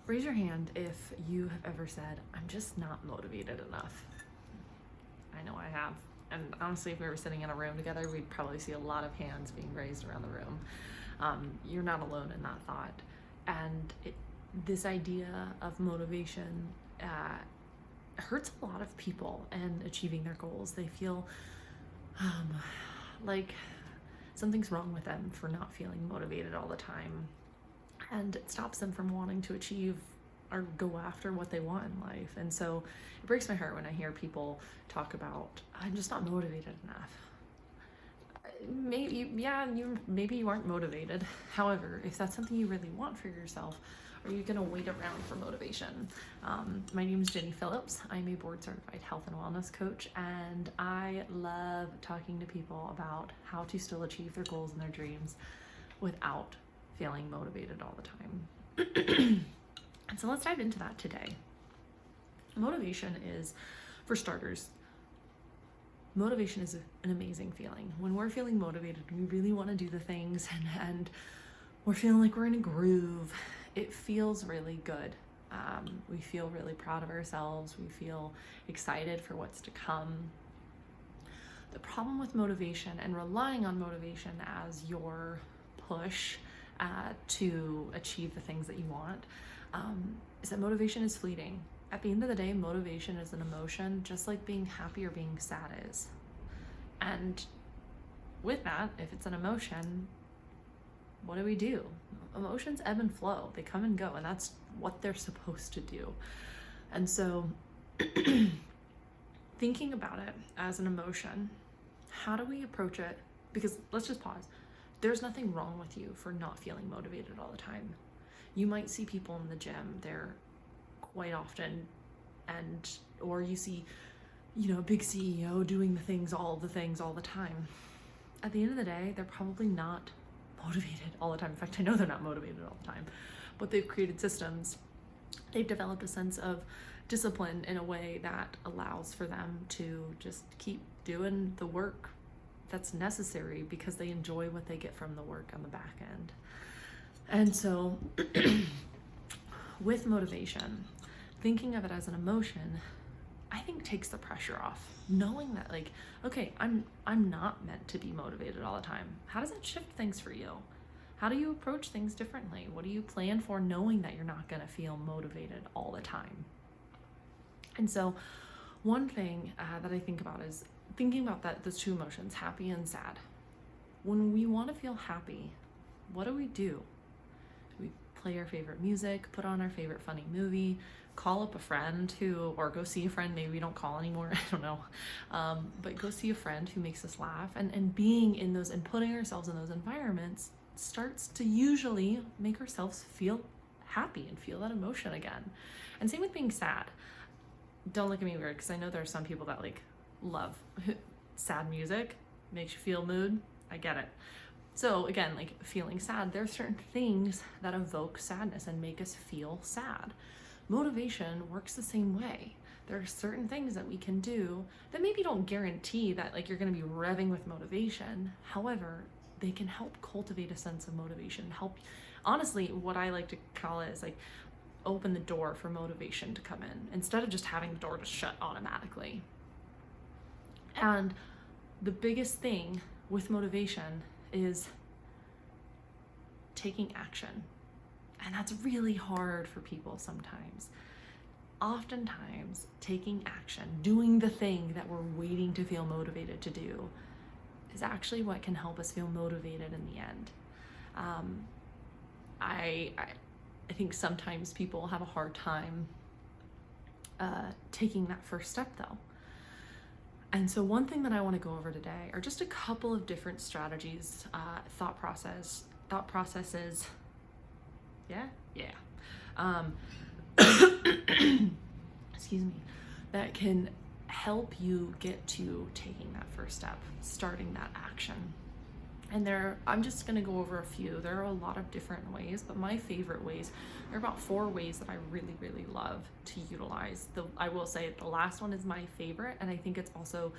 Raise your hand if you have ever said, I'm just not motivated enough. I know I have. And honestly, if we were sitting in a room together, we'd probably see a lot of hands being raised around the room. You're not alone in that thought. And this idea of motivation hurts a lot of people in achieving their goals. They feel like something's wrong with them for not feeling motivated all the time. And it stops them from wanting to achieve or go after what they want in life. And so it breaks my heart when I hear people talk about, I'm just not motivated enough. Maybe you aren't motivated. However, if that's something you really want for yourself, are you gonna wait around for motivation? My name is Jenny Phillips. I'm a board certified health and wellness coach, and I love talking to people about how to still achieve their goals and their dreams without feeling motivated all the time. And so let's dive into that today. Motivation is, for starters, motivation is an amazing feeling. When we're feeling motivated, we really want to do the things and we're feeling like we're in a groove. It feels really good. We feel really proud of ourselves. We feel excited for what's to come. The problem with motivation and relying on motivation as your push to achieve the things that you want is that motivation is fleeting. At the end of the day, motivation is an emotion, just like being happy or being sad is. And with that, if it's an emotion, what do? Emotions ebb and flow. They come and go, and that's what they're supposed to do. And so thinking about it as an emotion, how do we approach it? Because let's just pause. There's nothing wrong with you for not feeling motivated all the time. You might see people in the gym there quite often, or you see, a big CEO doing all the things all the time. At the end of the day, they're probably not motivated all the time. In fact, I know they're not motivated all the time, but they've created systems. They've developed a sense of discipline in a way that allows for them to just keep doing the work that's necessary because they enjoy what they get from the work on the back end. And so with motivation, thinking of it as an emotion, I think takes the pressure off. Knowing that okay, I'm not meant to be motivated all the time. How does that shift things for you? How do you approach things differently? What do you plan for knowing that you're not gonna feel motivated all the time? And so one thing that I think about is thinking about those two emotions, happy and sad. When we want to feel happy, what do? We play our favorite music, put on our favorite funny movie, call up a friend or go see a friend. Maybe we don't call anymore, I don't know. But go see a friend who makes us laugh, and being in those and putting ourselves in those environments starts to usually make ourselves feel happy and feel that emotion again. And same with being sad. Don't look at me weird, because I know there are some people that love sad music, makes you feel mood. I get it. So again, feeling sad, there are certain things that evoke sadness and make us feel sad. Motivation works the same way. There are certain things that we can do that maybe don't guarantee that you're going to be revving with motivation. However, they can help cultivate a sense of motivation. Honestly, what I like to call it is open the door for motivation to come in instead of just having the door just shut automatically. And the biggest thing with motivation is taking action. And that's really hard for people sometimes. Oftentimes, taking action, doing the thing that we're waiting to feel motivated to do, is actually what can help us feel motivated in the end. I think sometimes people have a hard time taking that first step though. And so one thing that I want to go over today are just a couple of different strategies, thought processes. Excuse me, that can help you get to taking that first step, starting that action. And I'm just going to go over a few. There are a lot of different ways, but my favorite ways are about 4 ways that I really, really love to utilize. I will say the last one is my favorite, and I think it's also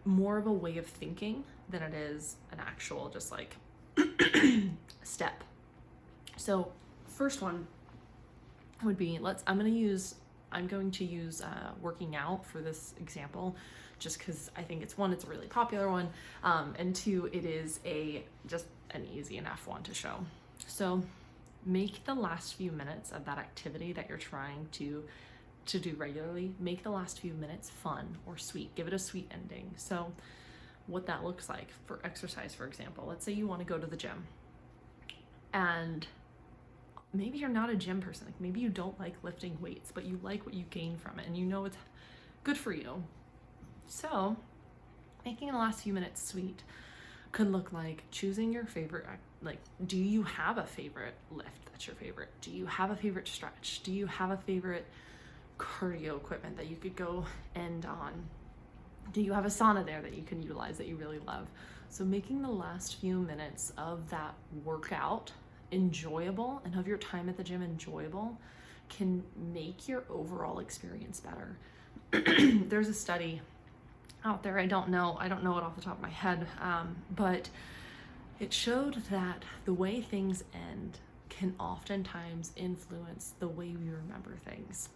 more of a way of thinking than it is an actual just step. So first one would be, I'm going to use working out for this example, just because I think it's one, it's a really popular one, and two, it is just an easy enough one to show. So make the last few minutes of that activity that you're trying to do regularly, make the last few minutes fun or sweet. Give it a sweet ending. So what that looks like for exercise, for example, let's say you want to go to the gym, and maybe you're not a gym person. Like maybe you don't like lifting weights, but you like what you gain from it and you know it's good for you. So making the last few minutes sweet could look like choosing your favorite, like, do you have a favorite lift that's your favorite? Do you have a favorite stretch? Do you have a favorite cardio equipment that you could go end on? Do you have a sauna there that you can utilize that you really love? So making the last few minutes of that workout enjoyable and of your time at the gym enjoyable can make your overall experience better. There's a study out there, I don't know it off the top of my head, but it showed that the way things end can oftentimes influence the way we remember things.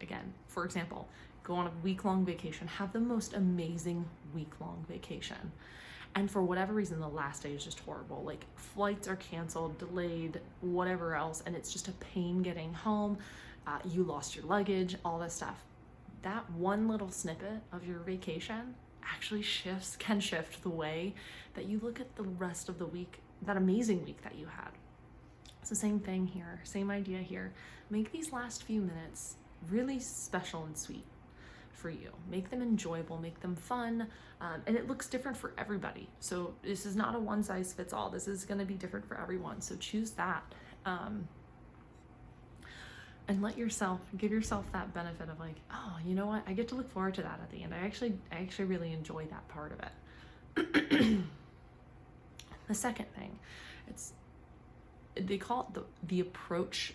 Again, for example, go on a week-long vacation, have the most amazing week-long vacation, and for whatever reason the last day is just horrible, like flights are canceled, delayed, whatever else, and it's just a pain getting home, you lost your luggage, all this stuff. That one little snippet of your vacation actually can shift the way that you look at the rest of the week, that amazing week that you had. It's the same thing here, same idea here. Make these last few minutes really special and sweet for you. Make them enjoyable, make them fun, and it looks different for everybody. So this is not a one size fits all. This is going to be different for everyone. So choose that, and give yourself that benefit of like, oh, you know what? I get to look forward to that at the end. I actually really enjoy that part of it. The second thing, they call it the approach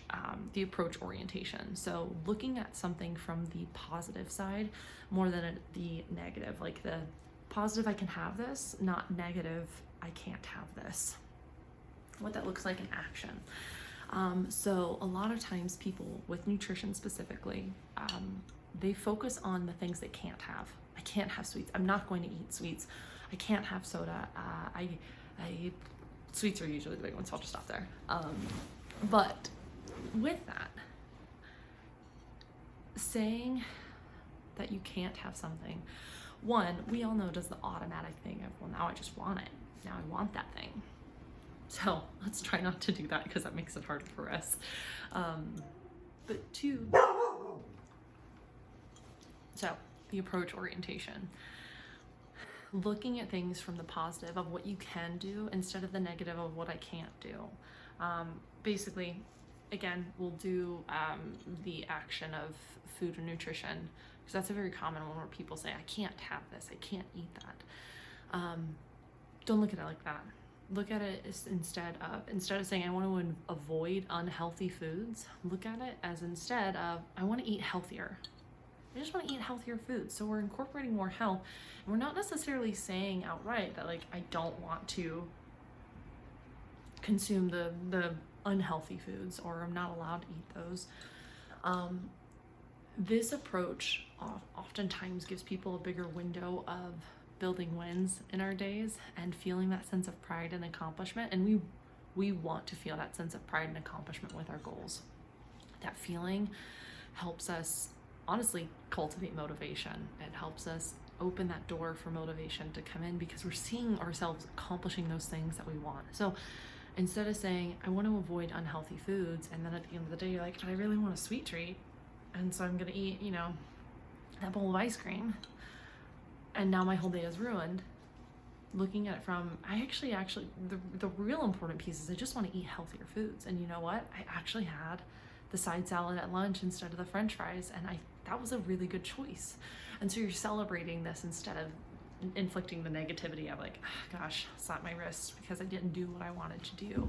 orientation. So looking at something from the positive side more than the negative. Like the positive, I can have this, not negative, I can't have this. What that looks like in action. So a lot of times people with nutrition specifically, they focus on the things they can't have. I can't have sweets. I'm not going to eat sweets. I can't have soda. Sweets are usually the big ones, so I'll just stop there. But with that, saying that you can't have something, one, we all know does the automatic thing of, well, now I just want it. Now I want that thing. So let's try not to do that because that makes it harder for us. But two, so the approach orientation. Looking at things from the positive of what you can do instead of the negative of what I can't do. Basically, again, we'll do the action of food and nutrition, because that's a very common one where people say, I can't have this, I can't eat that. Don't look at it like that. Look at it instead of saying I want to avoid unhealthy foods, look at it as instead of I want to eat healthier. I just want to eat healthier foods. So we're incorporating more health. And we're not necessarily saying outright that like I don't want to consume the unhealthy foods or I'm not allowed to eat those. This approach oftentimes gives people a bigger window of building wins in our days and feeling that sense of pride and accomplishment. And we want to feel that sense of pride and accomplishment with our goals. That feeling helps us honestly cultivate motivation. It helps us open that door for motivation to come in because we're seeing ourselves accomplishing those things that we want. So instead of saying, I want to avoid unhealthy foods, and then at the end of the day, you're like, but I really want a sweet treat. And so I'm going to eat, that bowl of ice cream. And now my whole day is ruined. Looking at it from, the real important piece is I just want to eat healthier foods. And you know what? I actually had the side salad at lunch instead of the French fries. And that was a really good choice. And so you're celebrating this instead of inflicting the negativity of like, oh, gosh, slap my wrist because I didn't do what I wanted to do.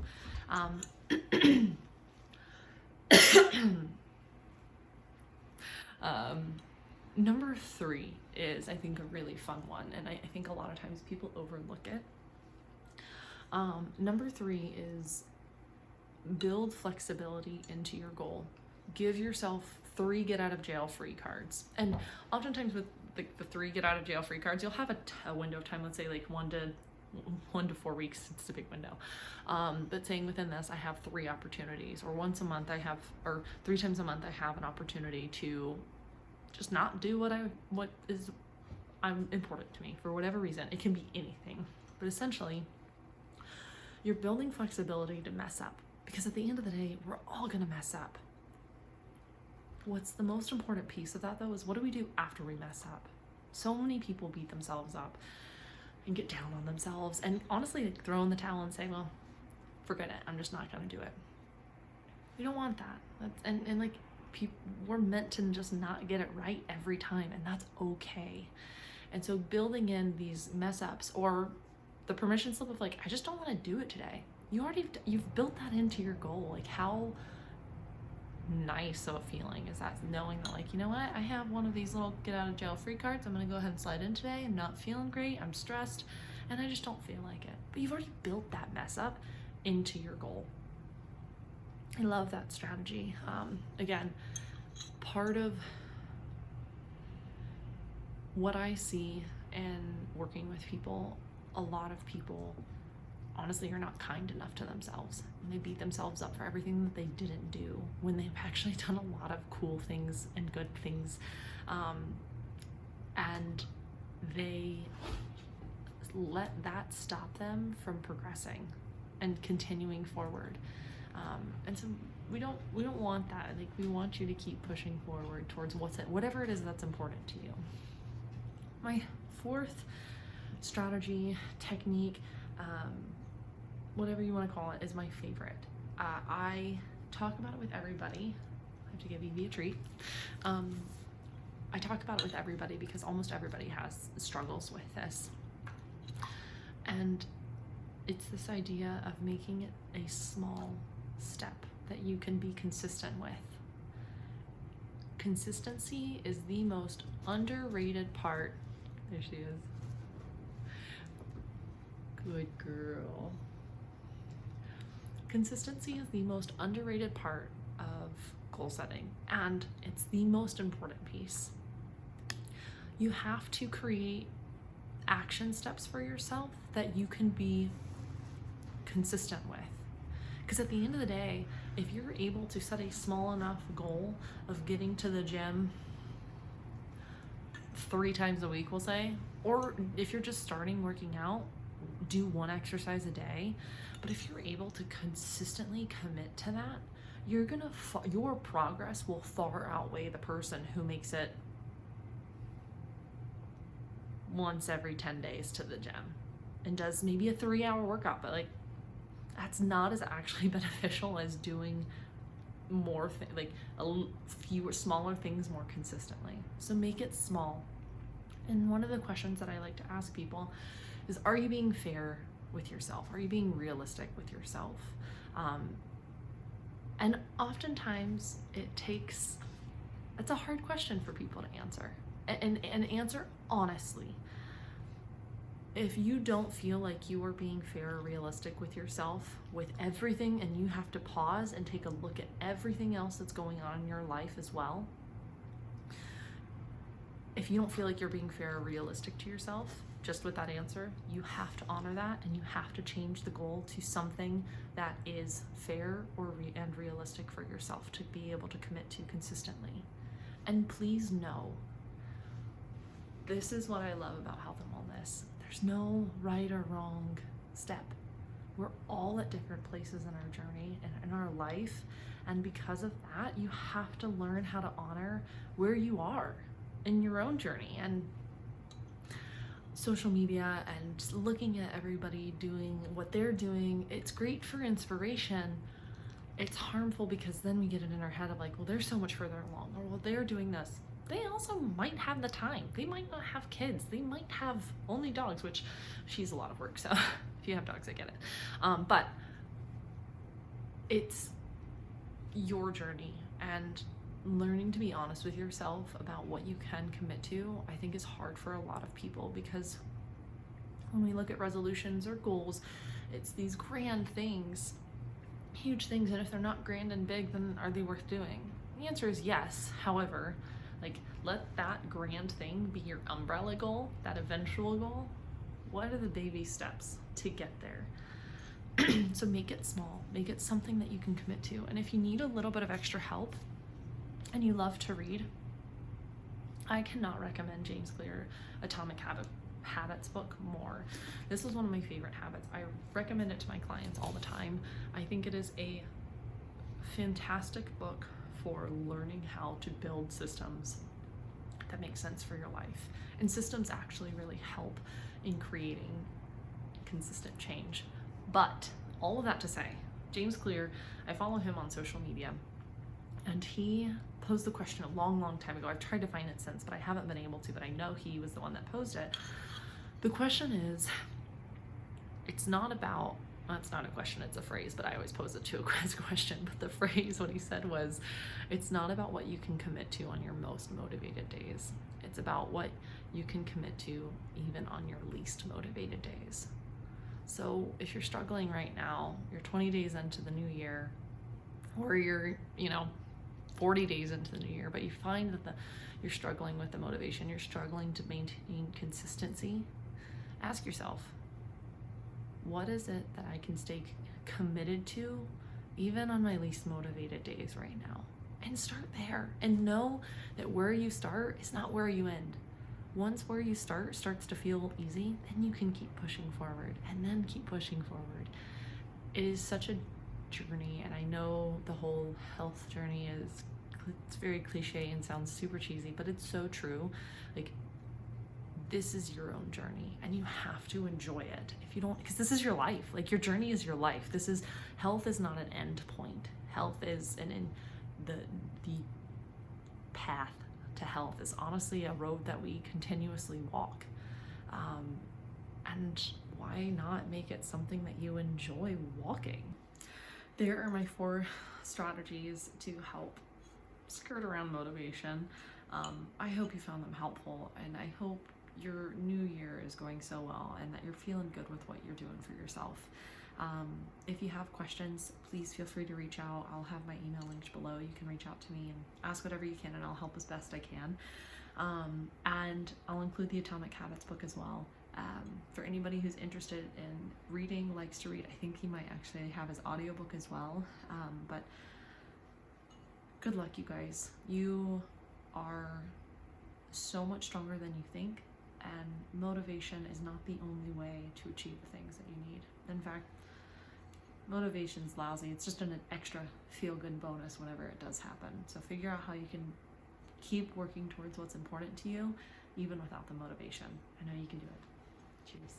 Number 3 is, I think, a really fun one, and I think a lot of times people overlook it. Number 3 is build flexibility into your goal. give yourself 3 get out of jail free cards. And oftentimes with the 3 get out of jail free cards, you'll have a window of time, let's say like 1 to 4 weeks. It's a big window. But saying within this, I have 3 opportunities, or once a month I have, or 3 times a month I have an opportunity to just not do what is important to me for whatever reason. It can be anything, but essentially you're building flexibility to mess up, because at the end of the day, we're all gonna mess up. What's the most important piece of that though is, what do we do after we mess up? So many people beat themselves up and get down on themselves, and honestly like throw in the towel and say, well, forget it, I'm just not gonna do it. We don't want that. And like, we're meant to just not get it right every time, and that's okay. And so building in these mess ups, or the permission slip of like, I just don't want to do it today. You've built that into your goal. Like, how nice of a feeling is that, knowing that like, you know what, I have one of these little get out of jail free cards. I'm gonna go ahead and slide in today. I'm not feeling great, I'm stressed, and I just don't feel like it. But you've already built that mess up into your goal. I love that strategy. Again, part of what I see in working with people, a lot of people honestly are not kind enough to themselves, and they beat themselves up for everything that they didn't do when they've actually done a lot of cool things and good things, and they let that stop them from progressing and continuing forward. And so we don't want that. Like, we want you to keep pushing forward towards whatever it is that's important to you. My 4th strategy, technique, whatever you want to call it, is my favorite. I talk about it with everybody. I have to give Evie a treat. I talk about it with everybody because almost everybody has struggles with this. And it's this idea of making it a small step that you can be consistent with. Consistency is the most underrated part. There she is. Good girl. Consistency is the most underrated part of goal setting, and it's the most important piece. You have to create action steps for yourself that you can be consistent with. Because at the end of the day, if you're able to set a small enough goal of getting to the gym 3 times a week, we'll say, or if you're just starting working out, do 1 exercise a day. But if you're able to consistently commit to that, your progress will far outweigh the person who makes it once every 10 days to the gym and does maybe a 3-hour workout, but like, that's not as actually beneficial as doing more fewer smaller things more consistently. So make it small. And one of the questions that I like to ask people is, are you being fair with yourself? Are you being realistic with yourself? And oftentimes it's a hard question for people to answer, and answer honestly. If you don't feel like you are being fair or realistic with yourself with everything, and you have to pause and take a look at everything else that's going on in your life as well, if you don't feel like you're being fair or realistic to yourself just with that answer, you have to honor that, and you have to change the goal to something that is fair and realistic for yourself to be able to commit to consistently. And please know, this is what I love about health and wellness. There's no right or wrong step. We're all at different places in our journey and in our life. And because of that, you have to learn how to honor where you are in your own journey. And social media and looking at everybody doing what they're doing, it's great for inspiration. It's harmful because then we get it in our head of like, well, they're so much further along, or well, they're doing this. They also might have the time. They might not have kids. They might have only dogs, which she's a lot of work. So if you have dogs, I get it. But it's your journey, and learning to be honest with yourself about what you can commit to, I think, is hard for a lot of people, because when we look at resolutions or goals, it's these grand things, huge things, and if they're not grand and big, then are they worth doing? The answer is yes. However, like, let that grand thing be your umbrella goal, that eventual goal. What are the baby steps to get there? So make it small, make it something that you can commit to. And if you need a little bit of extra help and you love to read, I cannot recommend James Clear Atomic Habits book more. This is one of my favorite habits. I recommend it to my clients all the time. I think it is a fantastic book for learning how to build systems that make sense for your life. And systems actually really help in creating consistent change. But all of that to say, James Clear, I follow him on social media, and he posed the question a long time ago. I've tried to find it since, but I haven't been able to, but I know he was the one that posed it. The question is, it's not about, well, it's not a question, it's a phrase, but I always pose it to as a question. But the phrase, what he said was, it's not about what you can commit to on your most motivated days. It's about what you can commit to even on your least motivated days. So if you're struggling right now, you're 20 days into the new year, or you're, 40 days into the new year, but you find that you're struggling with the motivation, you're struggling to maintain consistency, ask yourself, what is it that I can stay committed to even on my least motivated days right now? And start there, and know that where you start is not where you end. Once where you start starts to feel easy, then you can keep pushing forward, and then keep pushing forward. It is such a journey, and I know the whole health journey it's very cliche and sounds super cheesy, but it's so true. Like, this is your own journey, and you have to enjoy it. If you don't, because this is your life. Like, your journey is your life. Health is not an end point. Health is the path to health is honestly a road that we continuously walk. And why not make it something that you enjoy walking? There are my 4 strategies to help skirt around motivation. I hope you found them helpful, and I hope your new year is going so well and that you're feeling good with what you're doing for yourself. If you have questions, please feel free to reach out. I'll have my email linked below. You can reach out to me and ask whatever you can, and I'll help as best I can. And I'll include the Atomic Habits book as well. For anybody who's interested in reading, likes to read, I think he might actually have his audiobook as well. But good luck, you guys. You are so much stronger than you think, and motivation is not the only way to achieve the things that you need. In fact, motivation's lousy. It's just an extra feel-good bonus whenever it does happen. So figure out how you can keep working towards what's important to you, even without the motivation. I know you can do it. Cheers.